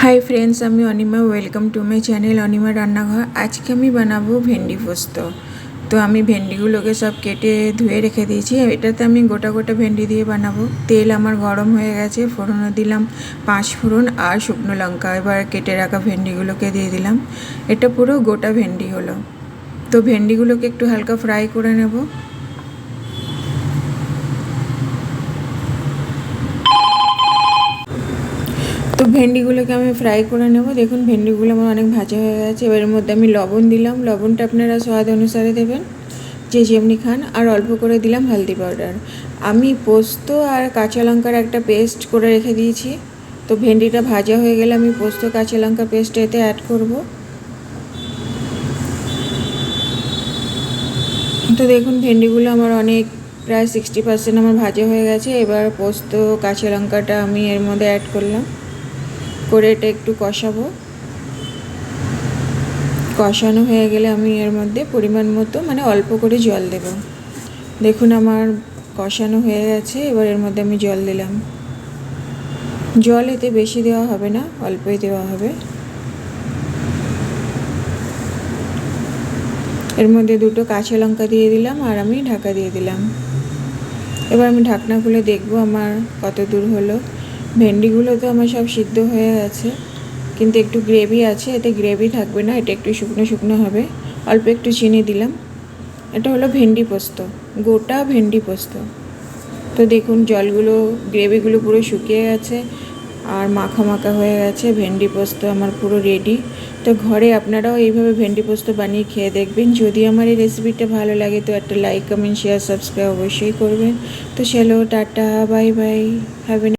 Hi friends আমি Anima welcome to my channel Anima রান্নাঘর। আজকে আমি বানাবো ভেন্ডি পোস্ত। তো আমি ভেন্ডিগুলোকে সব কেটে ধুয়ে রেখে দিয়েছি। এটাতে আমি গোটা গোটা ভেন্ডি দিয়ে বানাবো। তেল আমার গরম হয়ে গেছে, ফোড়নে দিলাম 5 ফোড়ন আর শুকনো লঙ্কা। এবার কেটে রাখা ভেন্ডিগুলোকে দিয়ে দিলাম। এটা পুরো গোটা ভেন্ডি হলো। তো ভেন্ডিগুলোকে একটু হালকা ফ্রাই করে নেব। তো ভেন্ডিগুলোকে আমি ফ্রাই করে নেব। দেখুন ভেন্ডিগুলো আমার অনেক ভাজা হয়ে গেছে। এবার এর মধ্যে আমি লবণ দিলাম। লবণটা আপনারা স্বাদ অনুসারে দেবেন, যে যেমনি খান। আর অল্প করে দিলাম হলদি পাউডার। আমি পোস্ত আর কাঁচা লঙ্কার একটা পেস্ট করে রেখে দিয়েছি। তো ভেন্ডিটা ভাজা হয়ে গেলে আমি পোস্ত কাঁচা লঙ্কা পেস্ট এতে অ্যাড করব। তো দেখুন ভেন্ডিগুলো আমার অনেক প্রায় 60% আমার ভাজা হয়ে গেছে। এবার পোস্ত কাঁচা লঙ্কাটা আমি এর মধ্যে অ্যাড করলাম, করে এটা একটু কষানো হয়ে গেলে আমি এর মধ্যে পরিমাণ মতো অল্প করে জল দেব। দেখুন আমার কষানো হয়ে গেছে। এবার এর মধ্যে আমি জল দিলাম। জল এতে বেশি দেওয়া হবে না, অল্পই দেওয়া হবে। এর মধ্যে 2টো কাঁচা লঙ্কা দিয়ে দিলাম আর আমি ঢাকা দিয়ে দিলাম। এবার আমি ঢাকনা খুলে দেখব আমার কত দূর হলো। ভেন্ডিগুলো তো আমার সব সিদ্ধ হয়ে গেছে, কিন্তু একটু গ্রেভি আছে। এতে গ্রেভি থাকবে না, এটা একটু শুকনো শুকনো হবে। অল্প একটু চিনি দিলাম। এটা হলো ভেন্ডি পোস্ত, গোটা ভেন্ডি পোস্ত। তো দেখুন জলগুলো, গ্রেভিগুলো পুরো শুকিয়ে গেছে আর মাখা মাখা হয়ে গেছে। ভেন্ডি পোস্ত আমার পুরো রেডি। তো ঘরে আপনারাও এইভাবে ভেন্ডি পোস্ত বানিয়ে খেয়ে দেখবেন। যদি আমার এই রেসিপিটা ভালো লাগে তো একটা লাইক, কমেন্ট, শেয়ার, সাবস্ক্রাইব অবশ্যই করবেন। তো চলো tata, bye bye, have a